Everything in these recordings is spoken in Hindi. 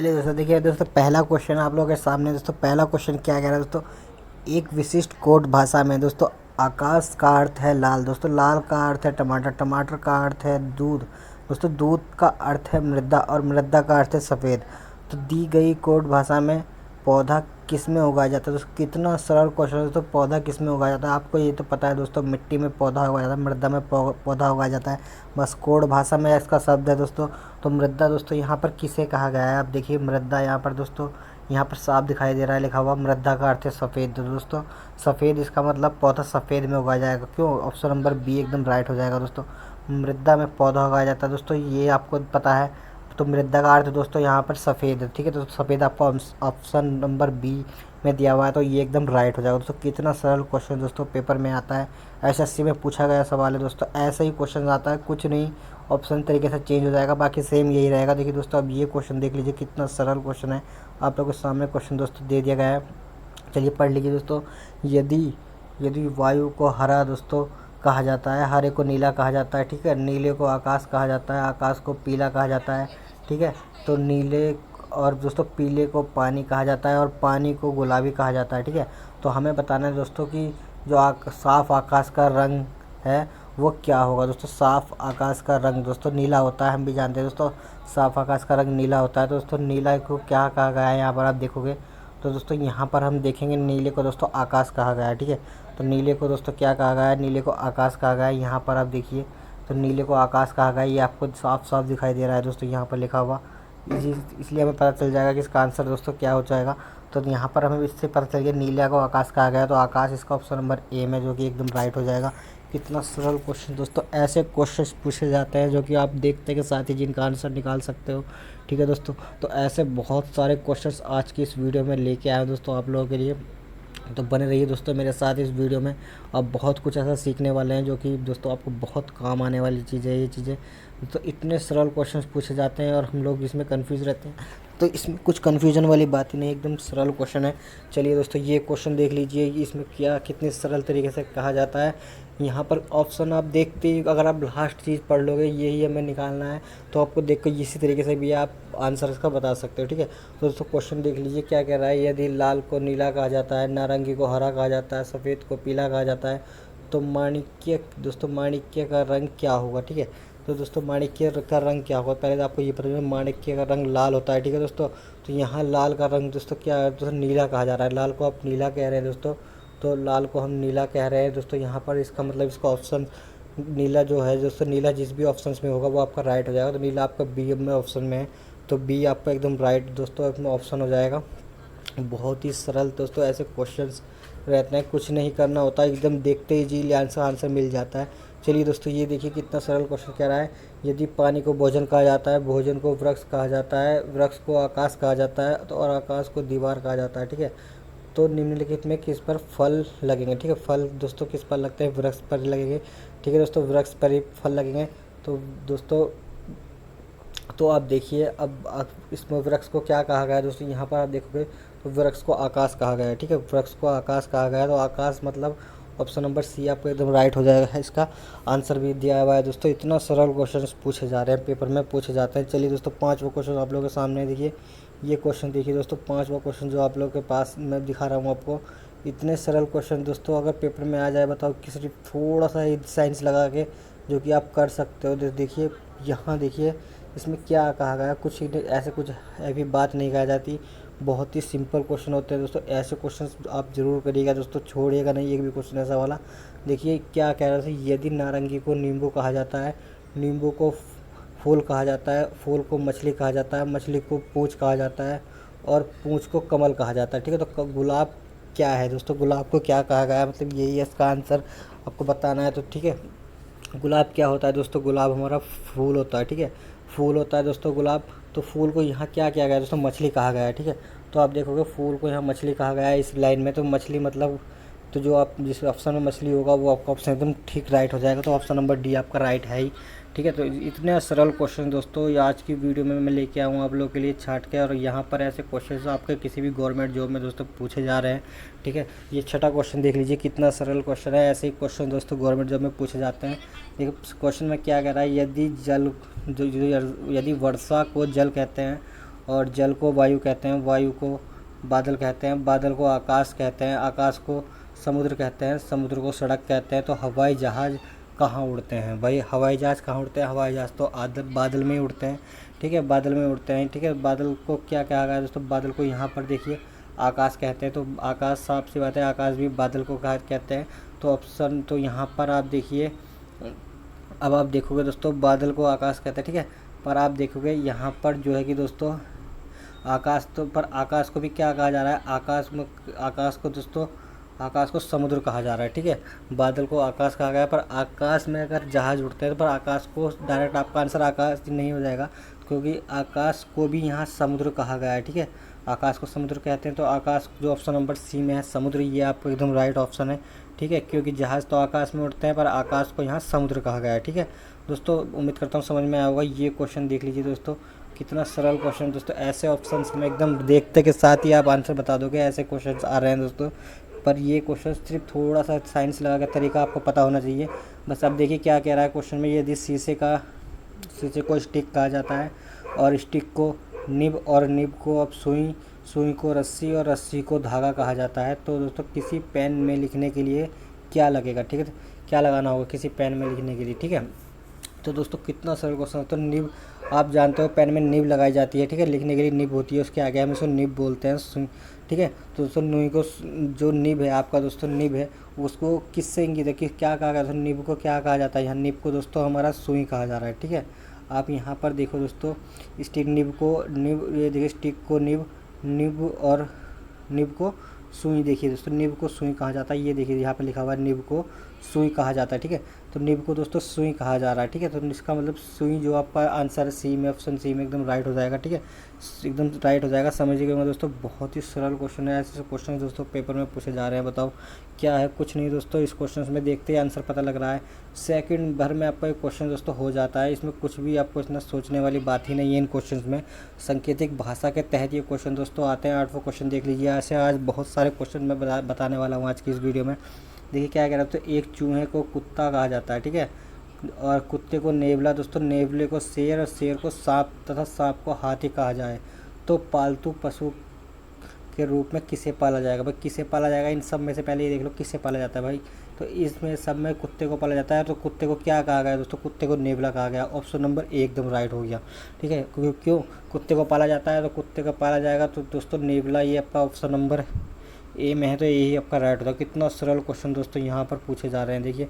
चलिए दोस्तों देखिए दोस्तों पहला क्वेश्चन आप लोगों के सामने। दोस्तों पहला क्वेश्चन क्या कह रहा है दोस्तों, एक विशिष्ट कोड भाषा में दोस्तों आकाश का अर्थ है लाल। दोस्तों लाल का अर्थ है टमाटर, टमाटर का अर्थ है दूध, दोस्तों दूध का अर्थ है मृदा और मृदा का अर्थ है सफ़ेद। तो दी गई कोड भाषा में पौधा किस में उगाया जाता है। दोस्तों कितना सरल क्वेश्चन है दोस्तों, पौधा किस में उगाया जाता है आपको ये तो पता है दोस्तों, मिट्टी में पौधा उगाया जाता है, मृदा में पौधा उगाया जाता है। बस कोड भाषा में इसका शब्द है दोस्तों। तो मृदा दोस्तों यहाँ पर किसे कहा गया है, आप देखिए मृदा यहाँ पर दोस्तों, यहाँ पर साफ दिखाई दे रहा है लिखा हुआ, मृदा का अर्थ है सफ़ेद। तो दोस्तों सफ़ेद इसका मतलब पौधा सफ़ेद में उगाया जाएगा। क्यों, ऑप्शन नंबर बी एकदम राइट हो जाएगा दोस्तों, मृदा में पौधा उगाया जाता है। दोस्तों ये आपको पता है। तो मृदा का अर्थ दोस्तों यहाँ पर सफ़ेद है, ठीक है। तो सफ़ेद आपको ऑप्शन नंबर बी में दिया हुआ है, तो ये एकदम राइट हो जाएगा दोस्तों। कितना सरल क्वेश्चन दोस्तों पेपर में आता है, एसएससी में पूछा गया सवाल है दोस्तों। ऐसा ही क्वेश्चन आता है, कुछ नहीं ऑप्शन तरीके से चेंज हो जाएगा, बाकी सेम यही रहेगा। देखिए दोस्तों अब ये क्वेश्चन देख लीजिए, कितना सरल क्वेश्चन है। आप लोगों के सामने क्वेश्चन दोस्तों दे दिया गया है, चलिए पढ़ लीजिए दोस्तों। यदि यदि वायु को हरा दोस्तों कहा जाता है, हरे को नीला कहा जाता है, ठीक है। नीले को आकाश कहा जाता है, आकाश को पीला कहा जाता है, ठीक है। तो नीले और दोस्तों पीले को पानी कहा जाता है और पानी को गुलाबी कहा जाता है, ठीक है। तो हमें बताना है दोस्तों कि जो साफ़ आकाश का रंग है वो क्या होगा। दोस्तों साफ़ आकाश का रंग दोस्तों नीला होता है, हम भी जानते हैं दोस्तों साफ़ आकाश का रंग नीला होता है। तो दोस्तों नीला को क्या कहा गया है यहाँ पर आप देखोगे तो दोस्तों यहाँ पर हम देखेंगे नीले को दोस्तों आकाश कहा गया है, ठीक है। तो नीले को दोस्तों क्या कहा गया है, नीले को आकाश कहा गया है। यहाँ पर आप देखिए तो नीले को आकाश कहा गया है, ये आपको साफ साफ दिखाई दे रहा है दोस्तों यहाँ पर लिखा हुआ। इसलिए हमें पता चल जाएगा कि इसका आंसर दोस्तों क्या हो जाएगा। तो यहाँ पर हमें इससे पता चल गया नीला को आकाश कहा गया है, तो आकाश इसका ऑप्शन नंबर ए में, जो कि एकदम राइट हो जाएगा। कितना सरल क्वेश्चन दोस्तों, ऐसे क्वेश्चन पूछे जाते हैं जो कि आप देखते के साथ ही जिनका आंसर निकाल सकते हो, ठीक है दोस्तों। तो ऐसे बहुत सारे क्वेश्चंस आज की इस वीडियो में लेके आए दोस्तों आप लोगों के लिए। तो बने रहिए दोस्तों मेरे साथ इस वीडियो में, आप बहुत कुछ ऐसा सीखने वाले हैं जो कि दोस्तों आपको बहुत काम आने वाली चीज़ें ये चीज़ें। तो इतने सरल क्वेश्चंस पूछे जाते हैं और हम लोग इसमें कंफ्यूज रहते हैं, तो इसमें कुछ कन्फ्यूजन वाली बात ही नहीं, एकदम सरल क्वेश्चन है। चलिए दोस्तों ये क्वेश्चन देख लीजिए, इसमें क्या कितने सरल तरीके से कहा जाता है। यहाँ पर ऑप्शन आप देखते ही अगर आप लास्ट चीज़ पढ़ लोगे यही हमें निकालना है, तो आपको देख कर इसी तरीके से भी आप आंसर इसका बता सकते हो, ठीक है। तो दोस्तों क्वेश्चन देख लीजिए क्या कह रहा है, यदि लाल को नीला कहा जाता है, नारंगी को हरा कहा जाता है, सफ़ेद को पीला कहा जाता है, तो माणिक्य दोस्तों माणिक्य का रंग क्या होगा, ठीक है। तो दोस्तों माणिक्य का रंग क्या होगा, पहले तो आपको ये पता है माणिक्य का रंग लाल होता है, ठीक है दोस्तों। तो यहाँ लाल का रंग दोस्तों क्या है, दोस्तों नीला कहा जा रहा है, लाल को आप नीला कह रहे हैं दोस्तों, तो लाल को हम नीला कह रहे हैं दोस्तों यहाँ पर। इसका मतलब इसका ऑप्शन नीला जो है दोस्तों, नीला जिस भी ऑप्शन में होगा वो आपका राइट हो जाएगा। तो नीला आपका बी में ऑप्शन में है, तो बी आपका एकदम राइट दोस्तों अपना ऑप्शन हो जाएगा। बहुत ही सरल दोस्तों ऐसे क्वेश्चंस रहते हैं, कुछ नहीं करना होता, एकदम देखते ही जी आंसर मिल जाता है। चलिए दोस्तों ये देखिए कितना सरल क्वेश्चन कह रहा है, यदि पानी को भोजन कहा जाता है, भोजन को वृक्ष कहा जाता है, वृक्ष को आकाश कहा जाता है, तो और आकाश को दीवार कहा जाता है, ठीक है। तो निम्नलिखित में किस पर फल लगेंगे, ठीक है। फल दोस्तों किस पर लगते हैं, वृक्ष पर लगेंगे, ठीक है दोस्तों, वृक्ष पर ही फल लगेंगे। तो दोस्तों तो आप देखिए अब आप इसमें वृक्ष को क्या कहा गया है दोस्तों, यहाँ पर आप देखोगे तो वृक्ष को आकाश कहा गया है, ठीक है। वृक्ष को आकाश कहा गया है, तो आकाश मतलब ऑप्शन नंबर सी आपको एकदम राइट हो जाएगा। इसका आंसर भी दिया हुआ है दोस्तों। इतना सरल क्वेश्चन पूछे जा रहे हैं, पेपर में पूछे जाते हैं। चलिए दोस्तों पाँचवा क्वेश्चन आप लोगों के सामने देखिए, ये क्वेश्चन देखिए दोस्तों, पाँचवा क्वेश्चन जो आप लोगों के पास मैं दिखा रहा हूँ आपको। इतने सरल क्वेश्चन दोस्तों अगर पेपर में आ जाए बताओ, किसी थोड़ा सा साइंस लगा के जो कि आप कर सकते हो। देखिए यहाँ देखिए इसमें क्या कहा गया, कुछ ऐसे कुछ अभी बात नहीं कहा जाती, बहुत ही सिंपल क्वेश्चन होते हैं दोस्तों। ऐसे क्वेश्चंस आप ज़रूर करिएगा दोस्तों, छोड़िएगा नहीं एक भी क्वेश्चन ऐसा वाला। देखिए क्या कह रहा था, यदि नारंगी को नींबू कहा जाता है, नींबू को फूल कहा जाता है, फूल को मछली कहा जाता है, मछली को पूँछ कहा जाता है, और पूँछ को कमल कहा जाता है, ठीक है। तो गुलाब क्या है दोस्तों, गुलाब को क्या कहा गया है, मतलब यही है इसका आंसर आपको बताना है, तो ठीक है। गुलाब क्या होता है दोस्तों, गुलाब हमारा फूल होता है, ठीक है, फूल होता है दोस्तों गुलाब। तो फूल को यहाँ क्या किया गया है दोस्तों, मछली कहा गया है, ठीक है। तो आप देखोगे फूल को यहाँ मछली कहा गया है इस लाइन में, तो मछली मतलब तो जो आप जिस ऑप्शन में मछली होगा वो आपका ऑप्शन एकदम ठीक राइट हो जाएगा। तो ऑप्शन नंबर डी आपका राइट है ही, ठीक है। तो इतने सरल क्वेश्चन दोस्तों ये आज की वीडियो में मैं लेके आऊँ आप लोगों के लिए छाट के, और यहाँ पर ऐसे क्वेश्चन आपके किसी भी गवर्नमेंट जॉब में दोस्तों पूछे जा रहे हैं, ठीक है। ये छठा क्वेश्चन देख लीजिए कितना सरल क्वेश्चन है, ऐसे ही क्वेश्चन दोस्तों गवर्नमेंट जॉब में पूछे जाते हैं। देखिए क्वेश्चन में क्या कह रहा है, यदि वर्षा को जल कहते हैं और जल को वायु कहते हैं, वायु को बादल कहते हैं, बादल को आकाश कहते हैं, आकाश को समुद्र कहते हैं, समुद्र को सड़क कहते हैं। तो हवाई जहाज़ कहाँ उड़ते हैं भाई? हवाई जहाज़ कहाँ उड़ते हैं? हवाई जहाज़ तो बादल में ही उड़ते हैं, ठीक है, बादल में उड़ते हैं, ठीक है। बादल को क्या कहा गया है दोस्तों? बादल को यहाँ पर देखिए आकाश कहते हैं, तो आकाश साफ सी बात है, आकाश भी बादल को कहते हैं। तो ऑप्शन तो यहाँ पर आप देखिए, अब आप देखोगे दोस्तों बादल को आकाश कहते हैं, ठीक है, पर आप देखोगे यहाँ पर जो है कि दोस्तों आकाश, तो पर आकाश को भी क्या कहा जा रहा है? आकाश को दोस्तों, आकाश को समुद्र कहा जा रहा है, ठीक है। बादल को आकाश कहा गया है, पर आकाश में अगर जहाज़ उड़ते हैं, पर आकाश को डायरेक्ट आपका आंसर आकाश नहीं हो जाएगा, क्योंकि आकाश को भी यहाँ समुद्र कहा गया है, ठीक है। आकाश को समुद्र कहते हैं, तो आकाश जो ऑप्शन नंबर सी में है समुद्र, ये आपको एकदम राइट ऑप्शन है, ठीक है, क्योंकि जहाज़ तो आकाश में उड़ते हैं, पर आकाश को यहाँ समुद्र कहा गया है, ठीक है। दोस्तों उम्मीद करता हूँ समझ में आया होगा। ये क्वेश्चन देख लीजिए दोस्तों, कितना सरल क्वेश्चन दोस्तों। ऐसे ऑप्शंस में एकदम देखते के साथ ही आप आंसर बता दोगे, ऐसे क्वेश्चंस आ रहे हैं दोस्तों। पर ये क्वेश्चन सिर्फ थोड़ा सा साइंस लगा का तरीका आपको पता होना चाहिए। बस अब देखिए क्या कह रहा है क्वेश्चन में। यदि शीशे को स्टिक कहा जाता है, और स्टिक को निब, और निब को अब सुई को रस्सी, और रस्सी को धागा कहा जाता है, तो दोस्तों किसी पेन में लिखने के लिए क्या लगेगा, ठीक है, क्या लगाना होगा किसी पेन में लिखने के लिए, ठीक है। तो दोस्तों कितना सरल क्वेश्चन है। तो निब, आप जानते हो पेन में निब लगाई जाती है, ठीक है, लिखने के लिए निब होती है, उसके आगे हम इसको निब बोलते हैं, ठीक है। तो दोस्तों नुई को, जो निब है आपका दोस्तों, निब है, उसको किससे इंगित है कि क्या कहा गया? निब को क्या कहा जाता है? यहाँ निब को दोस्तों हमारा सुई कहा जा रहा है, ठीक है। आप यहाँ पर देखो दोस्तों, स्टिक निब को निब, ये देखिए स्टिक को निब और निब को सुई, देखिए दोस्तों निब को सुई कहा जाता है। ये देखिए यहाँ पे लिखा हुआ है निब को सुई कहा जाता है, ठीक है। तो निब को दोस्तों सुई कहा जा रहा है, ठीक है। तो इसका मतलब सुई, जो आपका आंसर है सी में, ऑप्शन सी में एकदम राइट हो जाएगा, ठीक है, एकदम राइट हो जाएगा। समझिएगा दोस्तों, बहुत ही सरल क्वेश्चन है। ऐसे क्वेश्चन दोस्तों पेपर में पूछे जा रहे हैं। बताओ क्या है? कुछ नहीं दोस्तों, इस क्वेश्चन में देखते ही आंसर पता लग रहा है। सेकंड भर में आपका एक क्वेश्चन दोस्तों हो जाता है। इसमें कुछ भी आपको इतना सोचने वाली बात ही नहीं है इन क्वेश्चन में। सांकेतिक भाषा के तहत ये क्वेश्चन दोस्तों आते हैं। 8वां क्वेश्चन देख लीजिए। ऐसे आज बहुत सारे क्वेश्चन मैं बताने वाला हूँ आज की इस वीडियो में। देखिए क्या कह रहा है, तो एक चूहे को कुत्ता कहा जाता है, ठीक है, और कुत्ते को नेवला दोस्तों, नेवले को शेर, और शेर को सांप, तथा सांप को हाथी कहा जाए, तो पालतू पशु के रूप में किसे पाला जाएगा? भाई किसे पाला जाएगा? इन सब में से पहले ये देख लो किसे पाला जाता है भाई। तो इसमें सब में कुत्ते को पाला जाता है। तो कुत्ते को क्या कहा गया दोस्तों? कुत्ते को नेवला कहा गया। ऑप्शन नंबर ए एकदम राइट हो गया, ठीक है। क्यों कुत्ते को पाला जाता है? तो कुत्ते को पाला जाएगा तो दोस्तों नेवला, ये आपका ऑप्शन नंबर ए में है, तो यही आपका राइट होता है। कितना सरल क्वेश्चन दोस्तों यहाँ पर पूछे जा रहे हैं। देखिए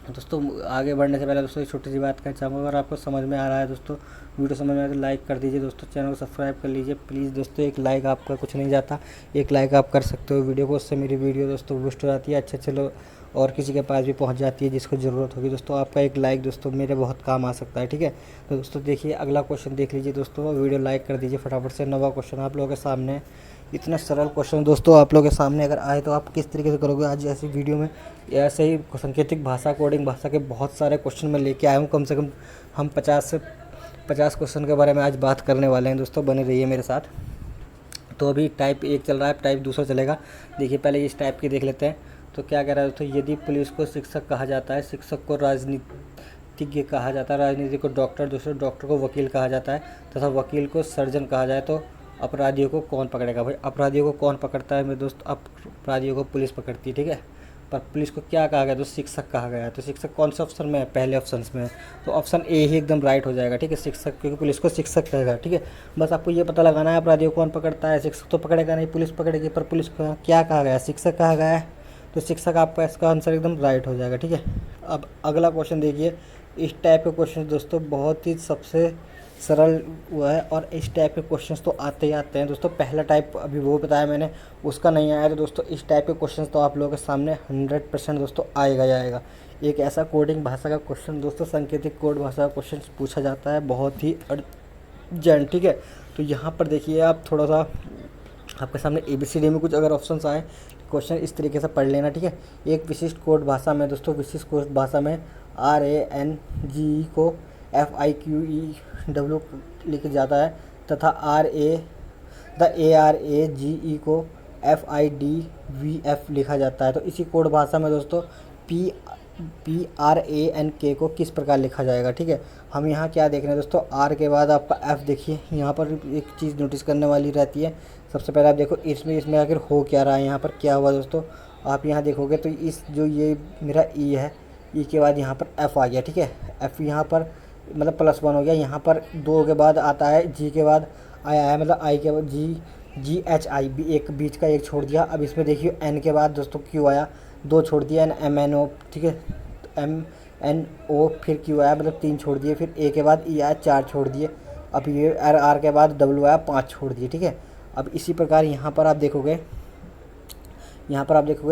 दोस्तों, आगे बढ़ने से पहले दोस्तों एक छोटी सी बात कहना चाहूँगा, अगर आपको समझ में आ रहा है दोस्तों, वीडियो समझ में आए तो लाइक कर दीजिए दोस्तों, चैनल को सब्सक्राइब कर लीजिए प्लीज़ दोस्तों। एक लाइक आपका कुछ नहीं जाता, एक लाइक आप कर सकते हो वीडियो को, उससे मेरी वीडियो दोस्तों बूस्ट हो जाती है, अच्छे लोग और किसी के पास भी पहुंच जाती है जिसको ज़रूरत होगी दोस्तों। आपका एक लाइक दोस्तों मेरे बहुत काम आ सकता है, ठीक है। तो दोस्तों देखिए अगला क्वेश्चन देख लीजिए दोस्तों, वीडियो लाइक कर दीजिए फटाफट से। 9वां क्वेश्चन आप लोगों के सामने। इतना सरल क्वेश्चन दोस्तों आप लोगों के सामने अगर आए तो आप किस तरीके से करोगे? आज ऐसी वीडियो में ऐसे ही सांकेतिक भाषा, कोडिंग भाषा के बहुत सारे क्वेश्चन मैं लेके आया हूँ। कम से कम हम 50 से 50 क्वेश्चन के बारे में आज बात करने वाले हैं दोस्तों, बने रहिए मेरे साथ। तो अभी टाइप 1 चल रहा है, टाइप 2 चलेगा। देखिए पहले इस टाइप की देख लेते हैं। तो क्या कह रहा है दोस्तों, यदि पुलिस को शिक्षक कहा जाता है, शिक्षक को राजनीतिज्ञ कहा जाता है, राजनीति को डॉक्टर, दूसरे डॉक्टर को वकील कहा जाता है, तथा वकील को सर्जन कहा जाए, तो अपराधियों को कौन पकड़ेगा? भाई अपराधियों को कौन पकड़ता है मेरे दोस्त? अपराधियों को पुलिस पकड़ती है, ठीक है। पर पुलिस को क्या कहा गया? तो शिक्षक कहा गया है। तो शिक्षक कौन से ऑप्शन में है? पहले ऑप्शन में है, तो ऑप्शन ए ही एकदम राइट हो जाएगा, ठीक है, शिक्षक, क्योंकि पुलिस को शिक्षक कहेगा, ठीक है। बस आपको ये पता लगाना है अपराधियों को कौन पकड़ता है। शिक्षक तो पकड़ेगा नहीं, पुलिस पकड़ेगी, पर पुलिस को क्या कहा गया? शिक्षक कहा गया है, तो शिक्षक आपका इसका आंसर एकदम राइट हो जाएगा, ठीक है। अब अगला क्वेश्चन देखिए। इस टाइप के क्वेश्चन दोस्तों बहुत ही सबसे सरल हुआ है, और इस टाइप के क्वेश्चंस तो आते ही आते हैं दोस्तों। पहला टाइप अभी वो बताया मैंने, उसका नहीं आया, तो दोस्तों इस टाइप के क्वेश्चंस तो आप लोगों के सामने 100% दोस्तों आएगा ही आएगा। एक ऐसा कोडिंग भाषा का क्वेश्चन दोस्तों, सांकेतिक कोड भाषा का क्वेश्चन पूछा जाता है, बहुत ही अर्जेंट, ठीक है। तो यहाँ पर देखिए आप थोड़ा सा आपके सामने ABCD में कुछ अगर ऑप्शंस आए, क्वेश्चन इस तरीके से पढ़ लेना, ठीक है। एक विशिष्ट कोड भाषा में दोस्तों, विशिष्ट कोड भाषा में RANGE को FIQEW लिखा जाता है, तथा ARAGE को FIDVF लिखा जाता है। तो इसी कोड भाषा में दोस्तों PRANK को किस प्रकार लिखा जाएगा। ठीक है, हम यहाँ क्या देख रहे हैं दोस्तों, आर के बाद आपका एफ। देखिए यहाँ पर एक चीज़ नोटिस करने वाली रहती है। सबसे पहले आप देखो इसमें आखिर हो क्या रहा है, यहाँ पर क्या हुआ दोस्तों। आप यहाँ देखोगे तो इस जो ये मेरा ई है, ई के बाद यहाँ पर एफ आ गया। ठीक है, एफ यहाँ पर मतलब +1 हो गया। यहाँ पर 2 के बाद आता है जी के बाद आया है, मतलब आई के बाद GHI भी एक बीच का एक छोड़ दिया। अब इसमें देखिए एन के बाद दोस्तों क्यू आया, 2 छोड़ दिया, MNO। ठीक है, MNO फिर क्यू आया, मतलब 3 छोड़ दिए। फिर ए के बाद ई आया, 4 छोड़ दिए। अब ये आर के बाद W आया, 5 छोड़ दिए। ठीक है, अब इसी प्रकार यहाँ पर आप देखोगे,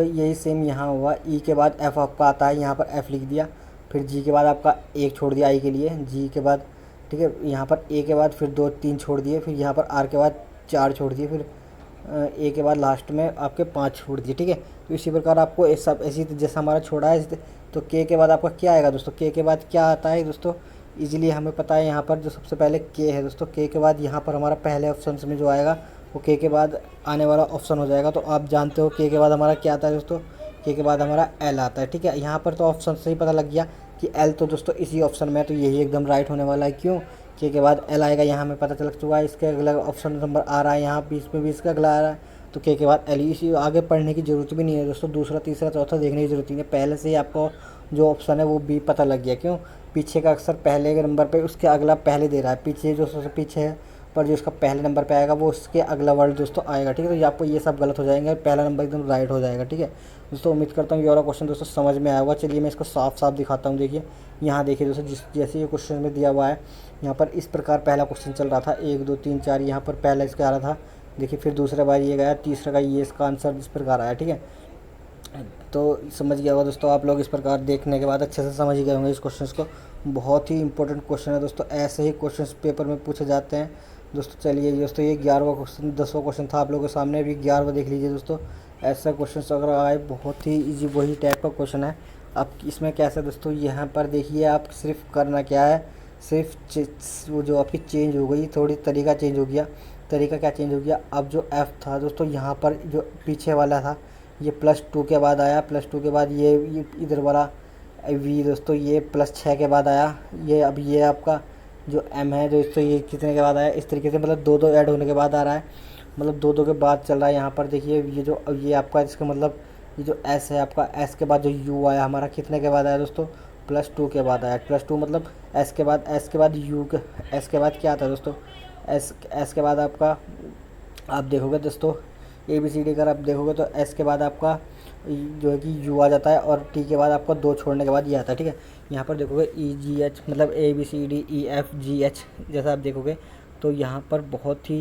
यही सेम यहाँ हुआ। ई के बाद एफ आपका आता है, यहाँ पर एफ लिख दिया। फिर जी के बाद आपका 1 छोड़ दिया आई के लिए, जी के बाद। ठीक है, यहाँ पर ए के बाद फिर 2-3 छोड़ दिए। फिर यहाँ पर आर के बाद 4 छोड़ दिए। फिर ए के बाद लास्ट में आपके 5 छोड़ दिए। ठीक है, तो इसी प्रकार आपको सब ऐसी जैसा हमारा छोड़ा है। तो के बाद आपका क्या आएगा दोस्तों, के के बाद क्या आता है दोस्तों, इजीली हमें पता है। यहाँ पर जो सबसे पहले के है दोस्तों, के बाद यहाँ पर हमारा पहले ऑप्शन में जो आएगा वो के बाद आने वाला ऑप्शन हो जाएगा। तो आप जानते हो के बाद हमारा क्या आता है दोस्तों, के बाद हमारा एल आता है। ठीक है, यहाँ पर तो ऑप्शन से ही पता लग गया कि एल तो दोस्तों इसी ऑप्शन में है, तो यही एकदम राइट होने वाला है। क्यों, के बाद एल आएगा, यहाँ हमें पता चल चुका है। इसके अगला ऑप्शन नंबर आ रहा है, यहाँ बीच में भी इसका अगला आ रहा है, तो के बाद एल। इसी आगे पढ़ने की ज़रूरत भी नहीं है दोस्तों, दूसरा तीसरा चौथा देखने की ज़रूरत नहीं है, पहले से ही आपको जो ऑप्शन है वो भी पता लग गया। क्यों, पीछे का अक्सर पहले के नंबर पे उसके अगला पहले दे रहा है, पीछे जो सबसे पीछे है पर जो इसका पहले नंबर पे आएगा वो उसके अगला वर्ड दोस्तों आएगा। ठीक है, तो ये आपको ये सब गलत हो जाएंगे, पहला नंबर एकदम राइट हो जाएगा। ठीक है दोस्तों, उम्मीद करता हूँ ये वाला क्वेश्चन दोस्तों समझ में आया होगा। चलिए मैं इसको साफ साफ दिखाता हूँ। देखिए यहाँ देखिए दोस्तों, जैसे ये क्वेश्चन में दिया हुआ है, यहाँ पर इस प्रकार पहला क्वेश्चन चल रहा था, 1 2 3 4, यहाँ पर पहला इसका आ रहा था। देखिए फिर दूसरा बार ये गया, तीसरा का ये इसका आंसर इस प्रकार आया। ठीक है, तो समझ गया होगा दोस्तों आप लोग, इस प्रकार देखने के बाद अच्छे से समझ गए होंगे इस क्वेश्चन को। बहुत ही इंपॉर्टेंट क्वेश्चन है दोस्तों, ऐसे ही क्वेश्चन पेपर में पूछे जाते हैं दोस्तों। चलिए दोस्तों, ये 11वां क्वेश्चन, 10वां क्वेश्चन था आप लोगों के सामने, अभी 11वां देख लीजिए दोस्तों। ऐसा क्वेश्चन अगर आए, बहुत ही ईजी वही टाइप का क्वेश्चन है। आप इसमें कैसे दोस्तों, यहाँ पर देखिए आप सिर्फ करना क्या है, सिर्फ वो जो आपकी चेंज हो गई, थोड़ी तरीका चेंज हो गया। तरीका क्या चेंज हो गया, अब जो एफ़ था दोस्तों, यहाँ पर जो पीछे वाला था ये +2 के बाद आया, +2 के बाद ये इधर वाला वी दोस्तों ये +6 के बाद आया। ये अब ये आपका जो एम है दोस्तों, ये कितने के बाद आया, इस तरीके से मतलब 2 2 ऐड होने के बाद आ रहा है, मतलब 2 2 के बाद चल रहा है। यहाँ पर देखिए ये आपका इसका मतलब ये जो एस है आपका, एस के बाद जो यू आया हमारा कितने के बाद आया दोस्तों, +2 के बाद आया। +2 मतलब एस के बाद यू के, एस के बाद क्या आता है दोस्तों, एस के बाद आपका आप देखोगे दोस्तों ABCD अगर आप देखोगे तो एस के बाद आपका जो है कि यू आ जाता है, और टी के बाद आपका 2 छोड़ने के बाद ये आता है। ठीक है, यहाँ पर देखोगे EGH मतलब ABCDEFGH जैसा आप देखोगे तो यहाँ पर बहुत ही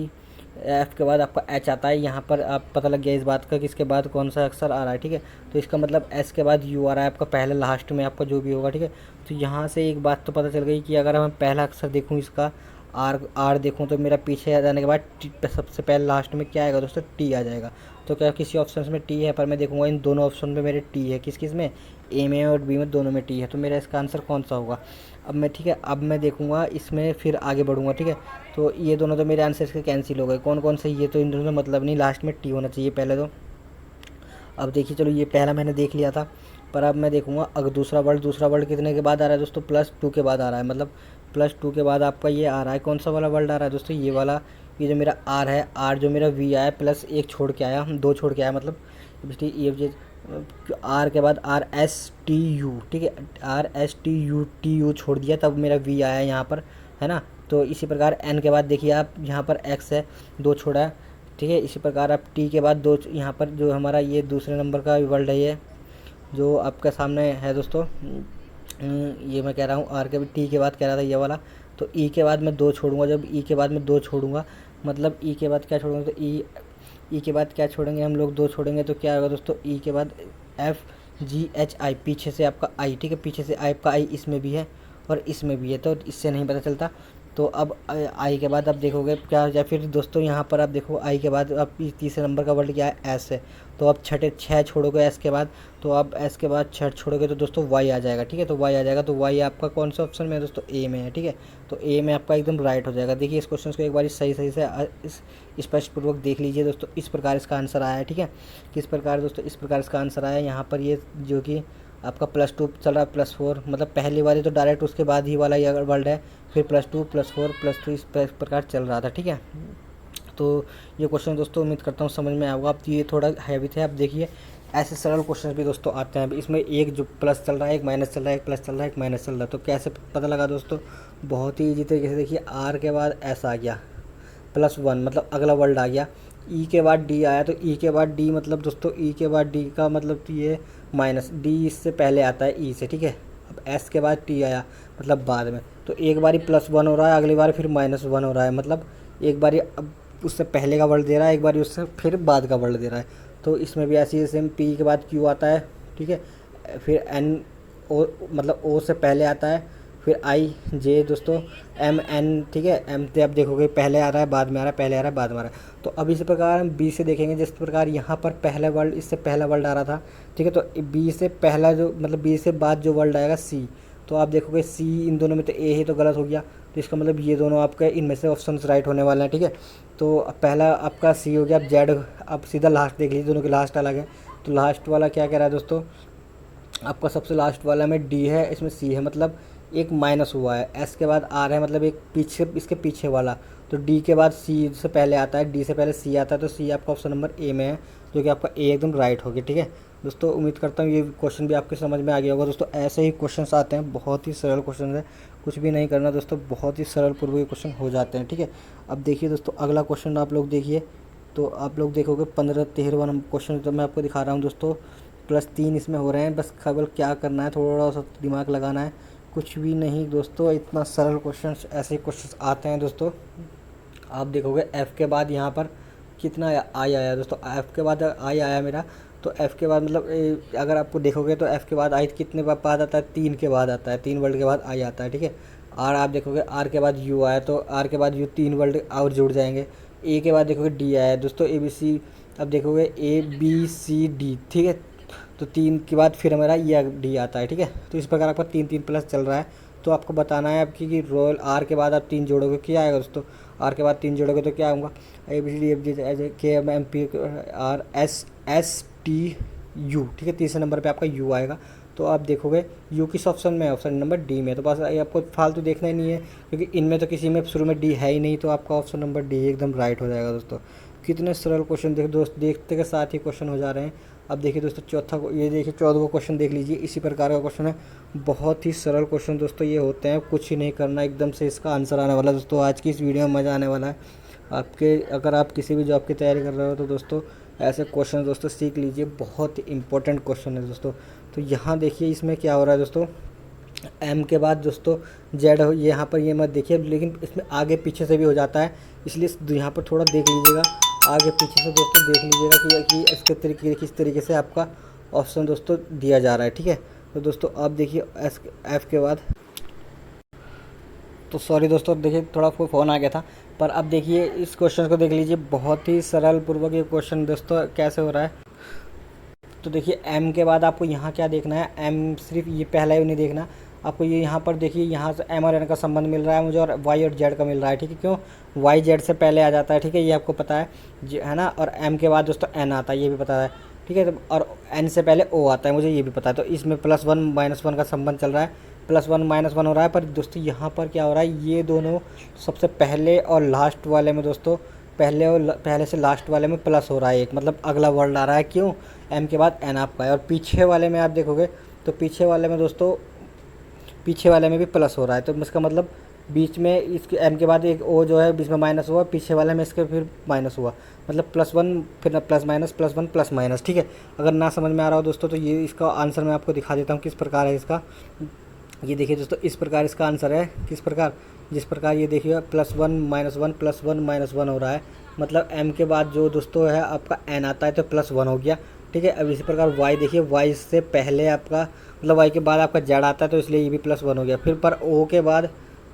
एफ़ के बाद आपका एच आता है। यहाँ पर आप पता लग गया इस बात का कि इसके बाद कौन सा अक्षर आ रहा है। ठीक है, तो इसका मतलब एस के बाद यू आ रहा है आपका पहले लास्ट में आपका जो भी होगा। ठीक है, तो यहाँ से एक बात तो पता चल गई कि अगर मैं पहला अक्षर देखूँ इसका आर देखूँ तो मेरा पीछे आ जाने के बाद सबसे पहले लास्ट में क्या आएगा दोस्तों, टी आ जाएगा। तो क्या किसी ऑप्शन में टी है, पर मैं देखूँगा इन दोनों ऑप्शन में मेरे टी है, किस में, ए में और बी में, दोनों में टी है। तो मेरा इसका आंसर कौन सा होगा। अब मैं ठीक है, अब मैं देखूँगा इसमें फिर आगे बढ़ूँगा। ठीक है, तो ये दोनों तो मेरे आंसर इसके कैंसिल हो गए। कौन कौन से, ये तो इन दोनों मतलब नहीं, लास्ट में टी होना चाहिए पहले तो। अब देखिए चलो, ये पहला मैंने देख लिया था, पर अब मैं देखूँगा अगर दूसरा वर्ड कितने के बाद आ रहा है दोस्तों, +2 के बाद आ रहा है। मतलब +2 के बाद आपका ये आ रहा है, कौन सा वाला वर्ड आ रहा है दोस्तों, ये वाला। ये जो मेरा आर है, आर जो मेरा वी आया +1 छोड़ के आया, 2 छोड़ के आया, मतलब आर के बाद RSTU। ठीक है, RSTU छोड़ दिया, तब मेरा वी आया यहाँ पर, है ना। तो इसी प्रकार एन के बाद देखिए आप, यहाँ पर एक्स है, 2 छोड़ा है। ठीक है, इसी प्रकार आप टी के बाद 2, यहाँ पर जो हमारा ये दूसरे नंबर का वर्ड है, ये जो आपके सामने है दोस्तों, ये मैं कह रहा हूँ आर के टी के बाद कह रहा था ये वाला। तो ई के बाद मैं 2 छोड़ूंगा, जब ई के बाद मैं 2 छोड़ूंगा, मतलब ई के बाद क्या छोड़ूंगा, तो ई के बाद क्या छोड़ेंगे हम लोग, 2 छोड़ेंगे तो क्या होगा दोस्तों, ई के बाद FGHI, पीछे से आपका आई। ठीक है, पीछे से आपका आई इसमें भी है और इसमें भी है, तो इससे नहीं पता चलता। तो अब आई के बाद आप देखोगे क्या हो जाए, फिर दोस्तों यहाँ पर आप देखो आई के बाद आप तीसरे नंबर का वर्ड क्या है, एस है। तो आप 6 छोड़ोगे एस के बाद, तो आप एस के बाद 6 छोड़ोगे तो दोस्तों वाई आ जाएगा। ठीक है, तो वाई आ जाएगा, तो वाई आपका कौन सा ऑप्शन में है दोस्तों, ए में है। ठीक है, तो ए में आपका एकदम राइट हो जाएगा। देखिए इस क्वेश्चन को एक बार सही से स्पष्टपूर्वक देख लीजिए दोस्तों, इस प्रकार इसका आंसर आया है। ठीक है, किस प्रकार दोस्तों, इस प्रकार इसका आंसर आया है। यहाँ पर ये जो कि आपका +2 चल रहा है, +4, मतलब पहली वाली तो डायरेक्ट उसके बाद ही वाला ये वर्ड है, फिर +2 +4 +3 इस प्रकार चल रहा था, ठीक है। तो ये क्वेश्चन दोस्तों उम्मीद करता हूँ समझ में आएगा। अब ये थोड़ा हैवी थे, अब देखिए ऐसे सरल क्वेश्चन भी दोस्तों आते हैं। इसमें एक जो प्लस चल रहा है, एक माइनस चल रहा है, एक प्लस चल रहा है, एक माइनस चल रहा है, तो कैसे पता लगा दोस्तों? बहुत ही ईजी तरीके से देखिए, आर के बाद एस आ गया, +1 मतलब अगला वर्ड आ गया, ई के बाद डी आया, तो ई के बाद डी मतलब दोस्तों ई के बाद डी का मतलब तो ये माइनस, डी इससे पहले आता है ई से, ठीक है। अब एस के बाद टी आया मतलब बाद में, तो एक बारी +1 हो रहा है, अगली बार फिर -1 हो रहा है, मतलब एक बारी अब उससे पहले का वर्ड दे रहा है, एक बारी उससे फिर बाद का वर्ड दे रहा है। तो इसमें भी ऐसी सेम, पी के बाद क्यू आता है, ठीक है, फिर एन ओ मतलब ओ से पहले आता है, फिर आई जे दोस्तों, एम एन, ठीक है, एम से आप देखोगे पहले आ रहा है बाद में आ रहा है, पहले आ रहा है बाद में आ रहा है। तो अब इसी प्रकार हम बी से देखेंगे, जिस प्रकार यहाँ पर पहला वर्ड, इससे पहला वर्ड आ रहा था, ठीक है, तो बी से पहला जो मतलब बी से बाद जो वर्ड आएगा सी, तो आप देखोगे सी, इन दोनों में तो ए ही तो गलत हो गया, तो इसका मतलब ये दोनों आपके इनमें से ऑप्शन राइट होने वाले हैं, ठीक है। तो पहला आपका सी हो गया। अब जेड, अब सीधा लास्ट देख लीजिए, दोनों के लास्ट अलग है, तो लास्ट वाला क्या कह रहा है दोस्तों? आपका सबसे लास्ट वाला में डी है, इसमें सी है, मतलब एक माइनस हुआ है। एस के बाद आर है, मतलब एक पीछे, इसके पीछे वाला, तो डी के बाद सी से पहले आता है, डी से पहले सी आता है, तो सी आपका ऑप्शन नंबर ए में है, जो कि आपका ए एकदम राइट हो गया, ठीक है दोस्तों। उम्मीद करता हूँ ये क्वेश्चन भी आपके समझ में आ गया होगा दोस्तों। ऐसे ही क्वेश्चंस आते हैं, बहुत ही सरल क्वेश्चन है, कुछ भी नहीं करना दोस्तों, बहुत ही सरल पूर्व क्वेश्चन हो जाते हैं, ठीक है। अब देखिए दोस्तों अगला क्वेश्चन आप लोग देखिए, तो आप लोग देखोगे 15-13वां क्वेश्चन जो मैं आपको दिखा रहा हूँ दोस्तों, +3 इसमें हो रहे हैं, बस केवल क्या करना है, थोड़ा सा दिमाग लगाना है, कुछ भी नहीं दोस्तों, इतना सरल क्वेश्चन, ऐसे क्वेश्चन आते हैं दोस्तों। आप देखोगे एफ़ के बाद यहाँ पर कितना आई आया दोस्तों, एफ़ के बाद आई आया मेरा, तो एफ़ के बाद मतलब अगर आपको देखोगे तो एफ़ के बाद आई कितने बाद आता है? 3 के बाद आता है, 3 वर्ड के बाद आई आता है, ठीक है। आर आप देखोगे, आर के बाद यू आया, तो आर के बाद यू 3 वर्ड और जुड़ जाएंगे। ए के बाद देखोगे डी आया दोस्तों, ए बी सी, अब देखोगे ए बी सी डी, ठीक है, तो 3 के बाद फिर हमारा ये डी आता है, ठीक है। तो इस प्रकार आपका 3-3 प्लस चल रहा है। तो आपको बताना है आपकी कि रोयल आर के बाद आप 3 जोड़ोगे क्या आएगा दोस्तों? आर के बाद 3 जोड़ोगे तो क्या होगा? A B C D F G K M M P R S S T U, ठीक है, तीसरे नंबर पे आपका यू आएगा। तो आप देखोगे यू किस ऑप्शन में है? ऑप्शन नंबर डी में। तो बस ये आपको फालतू देखना ही नहीं है, क्योंकि इनमें तो किसी में शुरू में डी है ही नहीं, तो आपका ऑप्शन नंबर डी एकदम राइट हो जाएगा दोस्तों। कितने सरल क्वेश्चन देखते के साथ ही क्वेश्चन हो जा रहे हैं। अब देखिए दोस्तों चौथा, ये देखिए 14वां क्वेश्चन देख लीजिए, इसी प्रकार का क्वेश्चन है, बहुत ही सरल क्वेश्चन दोस्तों ये होते हैं, कुछ ही नहीं करना, एकदम से इसका आंसर आने वाला है दोस्तों। आज की इस वीडियो में मज़ा आने वाला है आपके, अगर आप किसी भी जॉब की तैयारी कर रहे हो तो दोस्तों ऐसे क्वेश्चन दोस्तों सीख लीजिए, बहुत ही इंपॉर्टेंट क्वेश्चन है दोस्तों। तो यहाँ देखिए इसमें क्या हो रहा है दोस्तों, एम के बाद दोस्तों जेड हो, ये यहाँ पर ये मत देखिए, लेकिन इसमें आगे पीछे से भी हो जाता है, इसलिए यहाँ पर थोड़ा देख लीजिएगा, आगे पीछे से दोस्तों देख लीजिएगा कि इसके तरीके किस तरीके से आपका ऑप्शन दोस्तों दिया जा रहा है, ठीक है। तो दोस्तों आप देखिए एफ के बाद, तो सॉरी दोस्तों देखिए थोड़ा कोई फ़ोन आ गया था, पर अब देखिए इस क्वेश्चन को देख लीजिए, बहुत ही सरल पूर्वक ये क्वेश्चन दोस्तों कैसे हो रहा है। तो देखिए एम के बाद आपको यहाँ क्या देखना है, एम सिर्फ ये पहला ही नहीं देखना आपको, ये यहाँ पर देखिए, यहाँ से एम और एन का संबंध मिल रहा है मुझे, और वाई और जेड का मिल रहा है, ठीक है। क्यों? वाई जेड से पहले आ जाता है, ठीक है, ये आपको पता है ना। और एम के बाद दोस्तों एन आता है, ये भी पता है, ठीक है। तो और एन से पहले ओ आता है, मुझे ये भी पता है। तो इसमें +1 -1 का संबंध चल रहा है, +1 -1 हो रहा है। पर दोस्तों यहाँ पर क्या हो रहा है, ये दोनों सबसे पहले और लास्ट वाले में दोस्तों, पहले से लास्ट वाले में प्लस हो रहा है एक, मतलब अगला वर्ड आ रहा है। क्यों? एम के बाद एन आपका है, और पीछे वाले में आप देखोगे तो पीछे वाले में दोस्तों, पीछे वाले में भी प्लस हो रहा है। तो इसका मतलब बीच में इसके एम के बाद एक ओ जो है बीच में माइनस हुआ, पीछे वाले में इसके फिर माइनस हुआ, मतलब +1 फिर +- +1 +-, ठीक है। अगर ना समझ में आ रहा हो दोस्तों तो ये इसका आंसर मैं आपको दिखा देता हूँ किस प्रकार है इसका। ये देखिए दोस्तों, इस प्रकार इसका आंसर है, किस प्रकार, जिस प्रकार ये देखिए +1 -1 +1 -1 हो रहा है, मतलब एम के बाद जो दोस्तों है आपका एन आता है तो +1 हो गया, ठीक है। अब इसी प्रकार वाई देखिए, वाई से पहले आपका मतलब वाई के बाद आपका जेड आता है, तो इसलिए ये भी +1 हो गया। फिर पर ओ के बाद